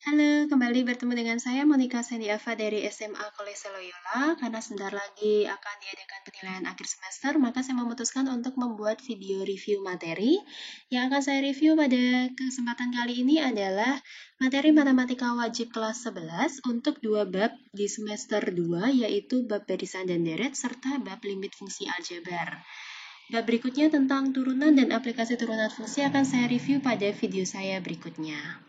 Halo, kembali bertemu dengan saya Monica Sandiava dari SMA Kolese Loyola. Karena sebentar lagi akan diadakan penilaian akhir semester, maka saya memutuskan untuk membuat video review materi. Yang akan saya review pada kesempatan kali ini adalah materi matematika wajib kelas 11 untuk dua bab di semester 2, yaitu bab barisan dan deret serta bab limit fungsi aljabar. Bab berikutnya tentang turunan dan aplikasi turunan fungsi akan saya review pada video saya berikutnya.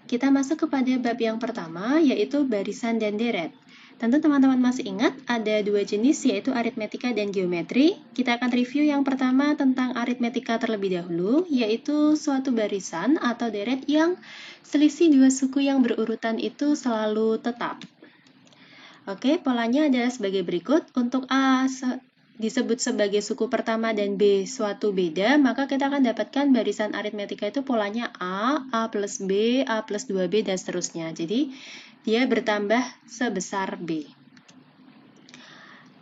Kita masuk kepada bab yang pertama, yaitu barisan dan deret. Tentu teman-teman masih ingat, ada dua jenis, yaitu aritmetika dan geometri. Kita akan review yang pertama tentang aritmetika terlebih dahulu, yaitu suatu barisan atau deret yang selisih dua suku yang berurutan itu selalu tetap. Oke, polanya adalah sebagai berikut. Untuk A disebut sebagai suku pertama dan B suatu beda, maka kita akan dapatkan barisan aritmetika itu polanya A plus B, A plus 2B, dan seterusnya. Jadi, dia bertambah sebesar B.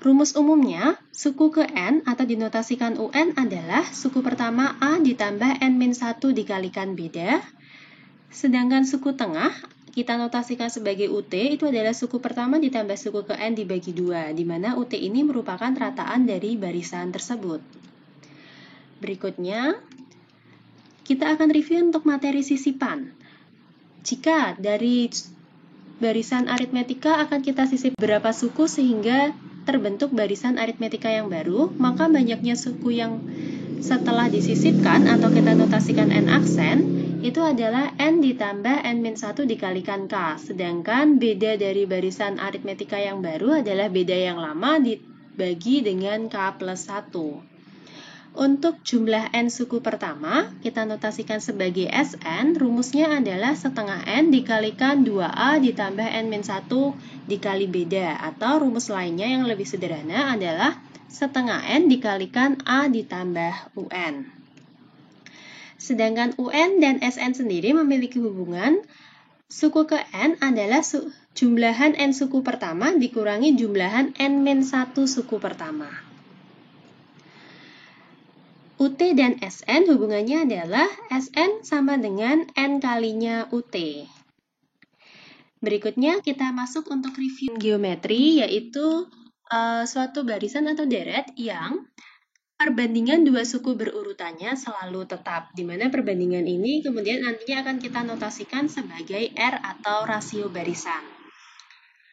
Rumus umumnya, suku ke N atau dinotasikan UN adalah suku pertama A ditambah N-1 dikalikan beda, sedangkan suku tengah kita notasikan sebagai UT, itu adalah suku pertama ditambah suku ke N dibagi 2, di mana UT ini merupakan rataan dari barisan tersebut. Berikutnya, kita akan review untuk materi sisipan. Jika dari barisan aritmetika akan kita sisip berapa suku sehingga terbentuk barisan aritmetika yang baru, maka banyaknya suku yang setelah disisipkan atau kita notasikan N aksen, itu adalah N ditambah N-1 dikalikan K, sedangkan beda dari barisan aritmetika yang baru adalah beda yang lama dibagi dengan K plus 1. Untuk jumlah N suku pertama, kita notasikan sebagai Sn, rumusnya adalah setengah N dikalikan 2A ditambah N-1 dikali beda, atau rumus lainnya yang lebih sederhana adalah setengah N dikalikan A ditambah UN. Sedangkan UN dan SN sendiri memiliki hubungan suku ke N adalah jumlahan N suku pertama dikurangi jumlahan N-1 suku pertama. UT dan SN hubungannya adalah SN sama dengan N kalinya UT. Berikutnya kita masuk untuk review geometri, yaitu suatu barisan atau deret yang perbandingan dua suku berurutannya selalu tetap, di mana perbandingan ini kemudian nantinya akan kita notasikan sebagai R atau rasio barisan.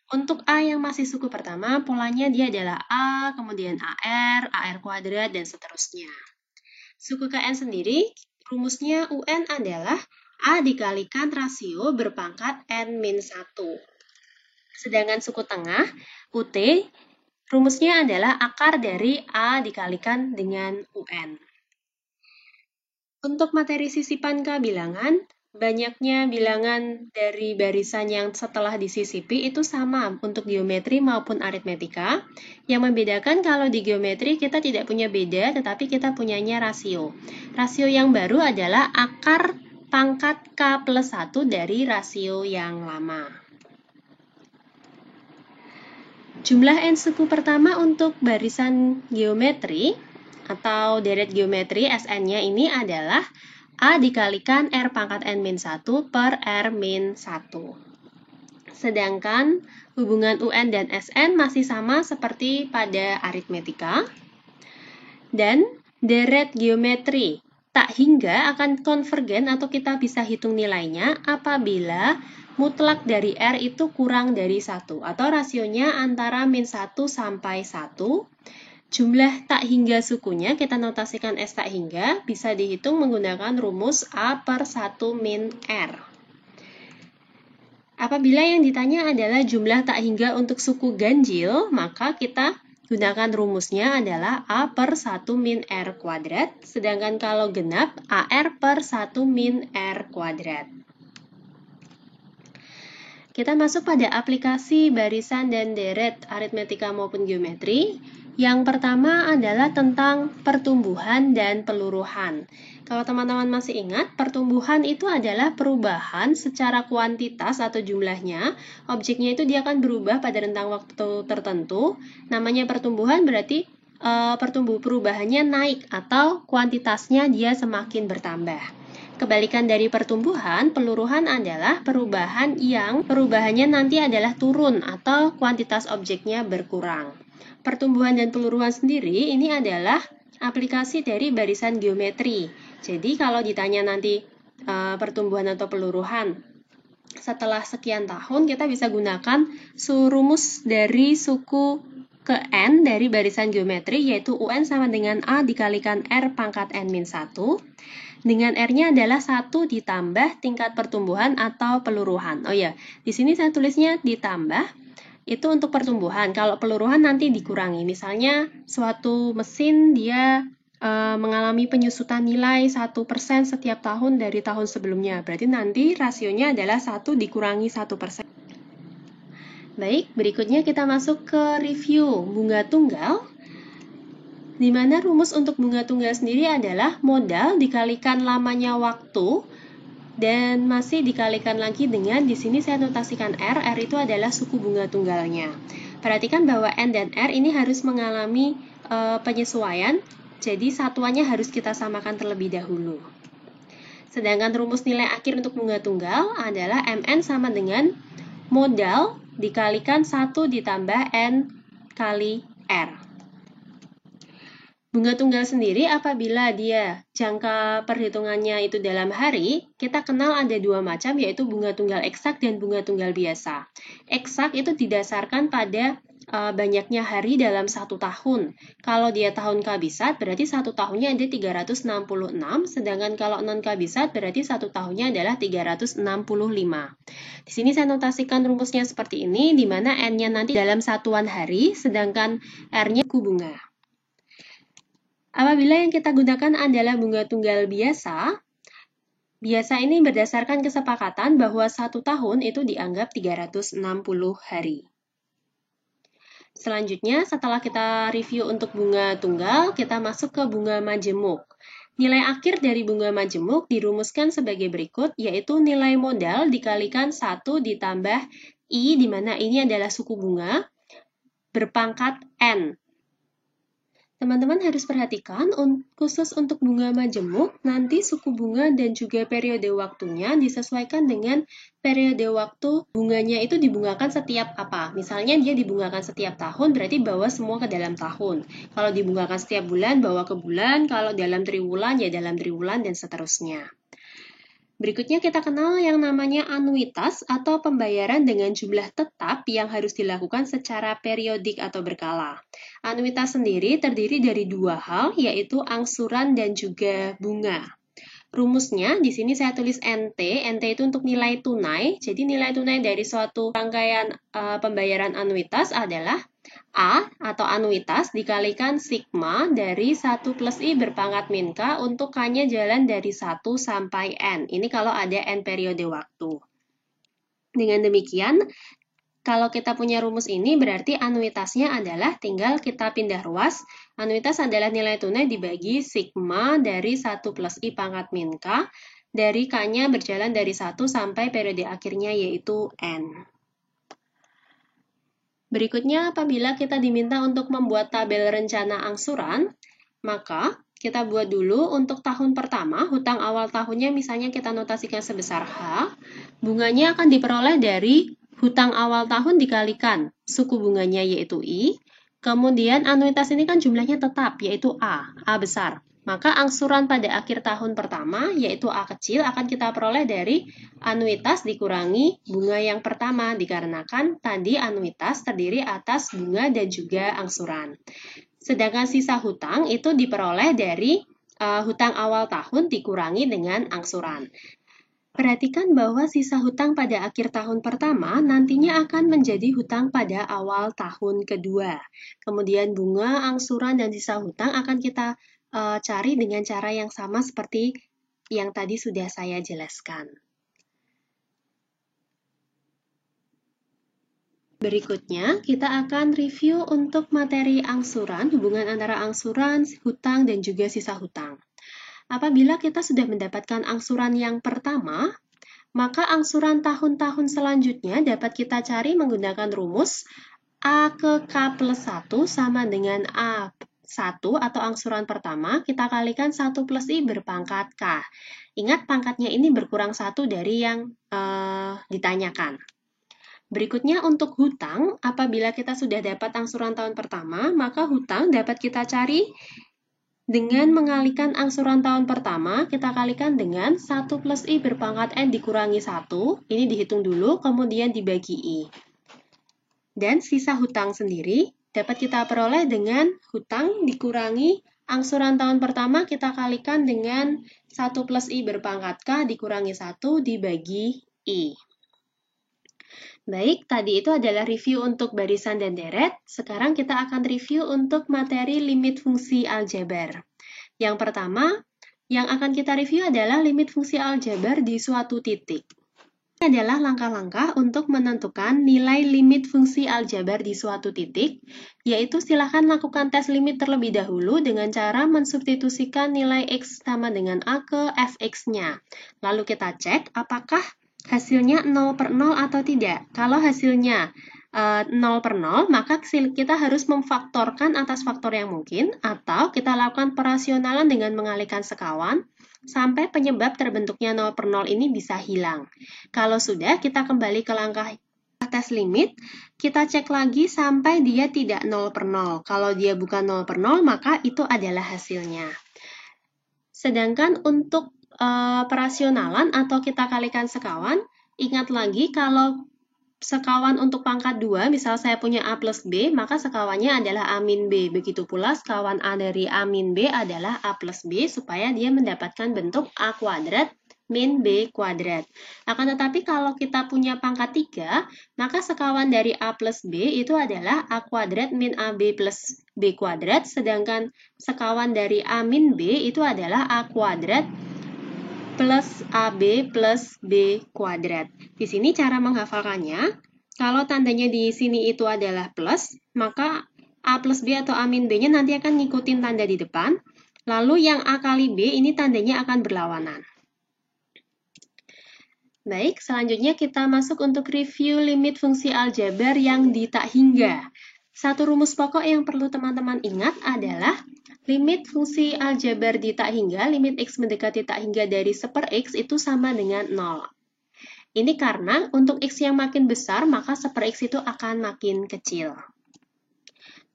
Untuk A yang masih suku pertama, polanya dia adalah A, kemudian AR kuadrat, dan seterusnya. Suku KN sendiri, rumusnya UN adalah A dikalikan rasio berpangkat N-1. Sedangkan suku tengah, UT, rumusnya adalah akar dari A dikalikan dengan UN. Untuk materi sisipan K bilangan, banyaknya bilangan dari barisan yang setelah disisipi itu sama untuk geometri maupun aritmetika. Yang membedakan kalau di geometri kita tidak punya beda, tetapi kita punyanya rasio. Rasio yang baru adalah akar pangkat K plus 1 dari rasio yang lama. Jumlah N suku pertama untuk barisan geometri atau deret geometri SN-nya ini adalah A dikalikan R pangkat N-1 per R-1. Sedangkan hubungan UN dan SN masih sama seperti pada aritmetika. Dan deret geometri tak hingga akan konvergen atau kita bisa hitung nilainya apabila mutlak dari R itu kurang dari 1, atau rasionya antara -1 sampai 1. Jumlah tak hingga sukunya kita notasikan S tak hingga, bisa dihitung menggunakan rumus A per 1 min R. Apabila yang ditanya adalah jumlah tak hingga untuk suku ganjil, maka kita gunakan rumusnya adalah A per 1 min R kuadrat, sedangkan kalau genap, AR per 1 min R kuadrat. Kita masuk pada aplikasi barisan dan deret aritmetika maupun geometri. Yang pertama adalah tentang pertumbuhan dan peluruhan. Kalau teman-teman masih ingat, pertumbuhan itu adalah perubahan secara kuantitas atau jumlahnya. Objeknya itu dia akan berubah pada rentang waktu tertentu. Namanya pertumbuhan berarti perubahannya naik atau kuantitasnya dia semakin bertambah. Kebalikan dari pertumbuhan, peluruhan adalah perubahan yang perubahannya nanti adalah turun atau kuantitas objeknya berkurang. Pertumbuhan dan peluruhan sendiri ini adalah aplikasi dari barisan geometri. Jadi kalau ditanya nanti pertumbuhan atau peluruhan setelah sekian tahun, kita bisa gunakan rumus dari suku ke N dari barisan geometri, yaitu UN sama dengan A dikalikan R pangkat N-1. Dengan R-nya adalah 1 ditambah tingkat pertumbuhan atau peluruhan. Oh ya, di sini saya tulisnya ditambah, itu untuk pertumbuhan. Kalau peluruhan nanti dikurangi. Misalnya, suatu mesin dia mengalami penyusutan nilai 1% setiap tahun dari tahun sebelumnya. Berarti nanti rasionya adalah 1 dikurangi 1%. Baik, berikutnya kita masuk ke review bunga tunggal, di mana rumus untuk bunga tunggal sendiri adalah modal dikalikan lamanya waktu dan masih dikalikan lagi dengan, di sini saya notasikan R. R itu adalah suku bunga tunggalnya. Perhatikan bahwa N dan R ini harus mengalami penyesuaian, jadi satuannya harus kita samakan terlebih dahulu. Sedangkan rumus nilai akhir untuk bunga tunggal adalah MN sama dengan modal dikalikan 1 ditambah N kali R. Bunga tunggal sendiri apabila dia jangka perhitungannya itu dalam hari, kita kenal ada dua macam, yaitu bunga tunggal eksak dan bunga tunggal biasa. Eksak itu didasarkan pada banyaknya hari dalam satu tahun. Kalau dia tahun kabisat, berarti satu tahunnya ada 366, sedangkan kalau non kabisat, berarti satu tahunnya adalah 365. Di sini saya notasikan rumusnya seperti ini, di mana N-nya nanti dalam satuan hari, sedangkan R-nya suku bunga. Apabila yang kita gunakan adalah bunga tunggal biasa, biasa ini berdasarkan kesepakatan bahwa satu tahun itu dianggap 360 hari. Selanjutnya, setelah kita review untuk bunga tunggal, kita masuk ke bunga majemuk. Nilai akhir dari bunga majemuk dirumuskan sebagai berikut, yaitu nilai modal dikalikan 1 ditambah I, di mana ini adalah suku bunga, berpangkat N. Teman-teman harus perhatikan, khusus untuk bunga majemuk, nanti suku bunga dan juga periode waktunya disesuaikan dengan periode waktu bunganya itu dibungakan setiap apa. Misalnya dia dibungakan setiap tahun, berarti bawa semua ke dalam tahun. Kalau dibungakan setiap bulan, bawa ke bulan. Kalau dalam triwulan, ya dalam triwulan, dan seterusnya. Berikutnya kita kenal yang namanya anuitas atau pembayaran dengan jumlah tetap yang harus dilakukan secara periodik atau berkala. Anuitas sendiri terdiri dari dua hal, yaitu angsuran dan juga bunga. Rumusnya di sini saya tulis NT. NT itu untuk nilai tunai. Jadi nilai tunai dari suatu rangkaian pembayaran anuitas adalah A atau anuitas dikalikan sigma dari 1 plus I berpangkat min K untuk K-nya jalan dari 1 sampai N. Ini kalau ada N periode waktu. Dengan demikian, kalau kita punya rumus ini berarti anuitasnya adalah tinggal kita pindah ruas. Anuitas adalah nilai tunai dibagi sigma dari 1 plus I pangkat min K dari K-nya berjalan dari 1 sampai periode akhirnya yaitu N. Berikutnya, apabila kita diminta untuk membuat tabel rencana angsuran, maka kita buat dulu untuk tahun pertama, hutang awal tahunnya misalnya kita notasikan sebesar H, bunganya akan diperoleh dari hutang awal tahun dikalikan suku bunganya yaitu I, kemudian anuitas ini kan jumlahnya tetap yaitu A besar. Maka angsuran pada akhir tahun pertama, yaitu A kecil, akan kita peroleh dari anuitas dikurangi bunga yang pertama, dikarenakan tadi anuitas terdiri atas bunga dan juga angsuran. Sedangkan sisa hutang itu diperoleh dari hutang awal tahun dikurangi dengan angsuran. Perhatikan bahwa sisa hutang pada akhir tahun pertama nantinya akan menjadi hutang pada awal tahun kedua. Kemudian bunga, angsuran, dan sisa hutang akan kita cari dengan cara yang sama seperti yang tadi sudah saya jelaskan. Berikutnya, kita akan review untuk materi angsuran, hubungan antara angsuran, hutang, dan juga sisa hutang. Apabila kita sudah mendapatkan angsuran yang pertama, maka angsuran tahun-tahun selanjutnya dapat kita cari menggunakan rumus A ke K plus 1 sama dengan A 1 atau angsuran pertama, kita kalikan 1 plus I berpangkat K. Ingat pangkatnya ini berkurang 1 dari yang ditanyakan. Berikutnya untuk hutang, apabila kita sudah dapat angsuran tahun pertama, maka hutang dapat kita cari dengan mengalihkan angsuran tahun pertama, kita kalikan dengan 1 plus I berpangkat N dikurangi 1. Ini dihitung dulu, kemudian dibagi I. Dan sisa hutang sendiri dapat kita peroleh dengan hutang dikurangi angsuran tahun pertama, kita kalikan dengan 1 plus I berpangkat K dikurangi 1 dibagi I. Baik, tadi itu adalah review untuk barisan dan deret. Sekarang kita akan review untuk materi limit fungsi aljabar. Yang pertama, yang akan kita review adalah limit fungsi aljabar di suatu titik. Ini adalah langkah-langkah untuk menentukan nilai limit fungsi aljabar di suatu titik, yaitu silakan lakukan tes limit terlebih dahulu dengan cara mensubstitusikan nilai X sama dengan A ke Fx-nya. Lalu kita cek apakah hasilnya 0 per 0 atau tidak. Kalau hasilnya 0 per 0, maka kita harus memfaktorkan atas faktor yang mungkin, atau kita lakukan perasionalan dengan mengalihkan sekawan, sampai penyebab terbentuknya 0 per 0 ini bisa hilang. Kalau sudah, kita kembali ke langkah tes limit, kita cek lagi sampai dia tidak 0 per 0. Kalau dia bukan 0 per 0, maka itu adalah hasilnya. Sedangkan untuk perasionalan atau kita kalikan sekawan, ingat lagi kalau sekawan untuk pangkat 2, misal saya punya A plus B, maka sekawannya adalah A min B. Begitu pula sekawan A dari A min B adalah A plus B, supaya dia mendapatkan bentuk A kuadrat min B kuadrat. Akan tetapi kalau kita punya pangkat 3, maka sekawan dari A plus B itu adalah A kuadrat min AB plus B kuadrat, sedangkan sekawan dari A min B itu adalah A kuadrat plus AB plus B kuadrat. Di sini cara menghafalkannya, kalau tandanya di sini itu adalah plus, maka A plus B atau A min B-nya nanti akan ngikutin tanda di depan, lalu yang A kali B ini tandanya akan berlawanan. Baik, selanjutnya kita masuk untuk review limit fungsi aljabar yang di tak hingga. Satu rumus pokok yang perlu teman-teman ingat adalah limit fungsi aljabar di tak hingga, limit X mendekati tak hingga dari 1 per X itu sama dengan 0. Ini karena untuk X yang makin besar, maka 1 per X itu akan makin kecil.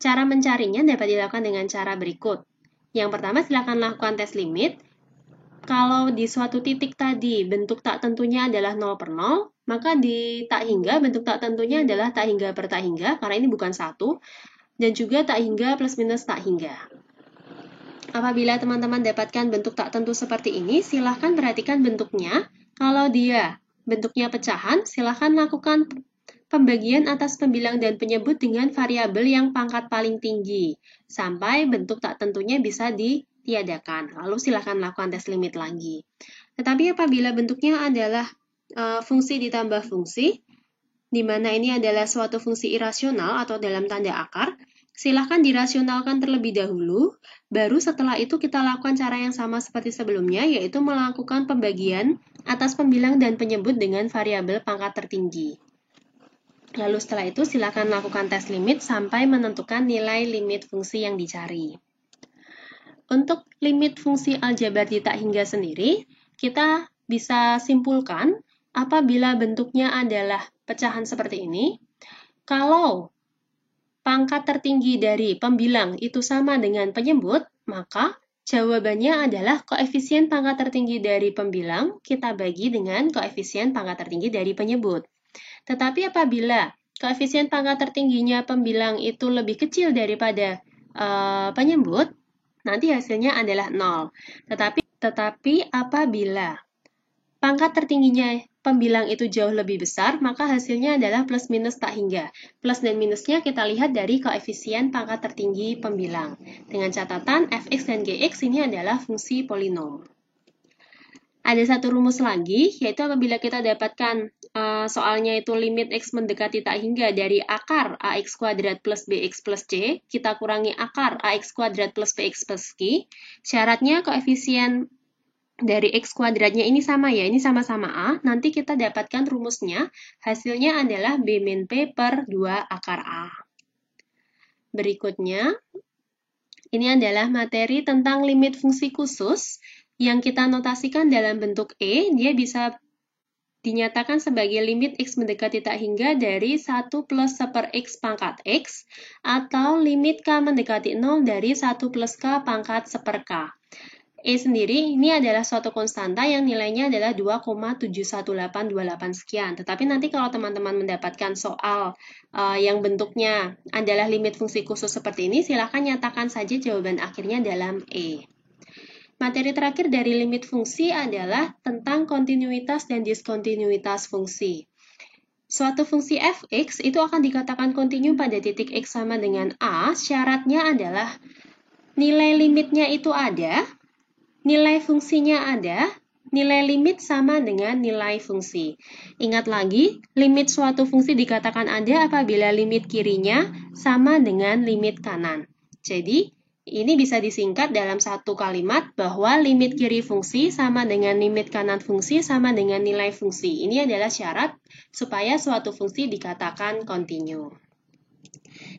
Cara mencarinya dapat dilakukan dengan cara berikut. Yang pertama, silakan lakukan tes limit. Kalau di suatu titik tadi bentuk tak tentunya adalah 0 per 0, maka di tak hingga bentuk tak tentunya adalah tak hingga per tak hingga, karena ini bukan 1, dan juga tak hingga plus minus tak hingga. Apabila teman-teman dapatkan bentuk tak tentu seperti ini, silahkan perhatikan bentuknya. Kalau dia bentuknya pecahan, silahkan lakukan pembagian atas pembilang dan penyebut dengan variabel yang pangkat paling tinggi, sampai bentuk tak tentunya bisa ditiadakan. Lalu silahkan lakukan tes limit lagi. Tetapi apabila bentuknya adalah fungsi ditambah fungsi, di mana ini adalah suatu fungsi irasional atau dalam tanda akar, silahkan dirasionalkan terlebih dahulu, baru setelah itu kita lakukan cara yang sama seperti sebelumnya, yaitu melakukan pembagian atas pembilang dan penyebut dengan variabel pangkat tertinggi. Lalu setelah itu silahkan lakukan tes limit sampai menentukan nilai limit fungsi yang dicari. Untuk limit fungsi aljabar di tak hingga sendiri, kita bisa simpulkan apabila bentuknya adalah pecahan seperti ini, kalau pangkat tertinggi dari pembilang itu sama dengan penyebut, maka jawabannya adalah koefisien pangkat tertinggi dari pembilang kita bagi dengan koefisien pangkat tertinggi dari penyebut. Tetapi apabila koefisien pangkat tertingginya pembilang itu lebih kecil daripada penyebut, nanti hasilnya adalah 0. Tetapi apabila pangkat tertingginya pembilang itu jauh lebih besar, maka hasilnya adalah plus minus tak hingga. Plus dan minusnya kita lihat dari koefisien pangkat tertinggi pembilang. Dengan catatan fx dan gx ini adalah fungsi polinom. Ada satu rumus lagi, yaitu apabila kita dapatkan soalnya itu limit x mendekati tak hingga dari akar ax kuadrat plus bx plus c, kita kurangi akar ax kuadrat plus bx plus q, syaratnya koefisien dari x kuadratnya ini sama ya, ini sama-sama a, nanti kita dapatkan rumusnya, hasilnya adalah b min p per 2 akar a. Berikutnya, Ini adalah materi tentang limit fungsi khusus yang kita notasikan dalam bentuk E. Dia bisa dinyatakan sebagai limit X mendekati tak hingga dari 1 plus 1 per X pangkat X, atau limit K mendekati 0 dari 1 plus K pangkat 1 per K. E sendiri ini adalah suatu konstanta yang nilainya adalah 2,71828 sekian. Tetapi nanti kalau teman-teman mendapatkan soal yang bentuknya adalah limit fungsi khusus seperti ini, silakan nyatakan saja jawaban akhirnya dalam E. Materi terakhir dari limit fungsi adalah tentang kontinuitas dan diskontinuitas fungsi. Suatu fungsi f(x) itu akan dikatakan kontinu pada titik x sama dengan a. Syaratnya adalah nilai limitnya itu ada, nilai fungsinya ada, nilai limit sama dengan nilai fungsi. Ingat lagi, limit suatu fungsi dikatakan ada apabila limit kirinya sama dengan limit kanan. Jadi, ini bisa disingkat dalam satu kalimat bahwa limit kiri fungsi sama dengan limit kanan fungsi sama dengan nilai fungsi. Ini adalah syarat supaya suatu fungsi dikatakan kontinu.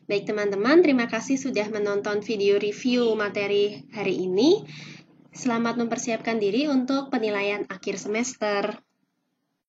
Baik teman-teman, terima kasih sudah menonton video review materi hari ini. Selamat mempersiapkan diri untuk penilaian akhir semester.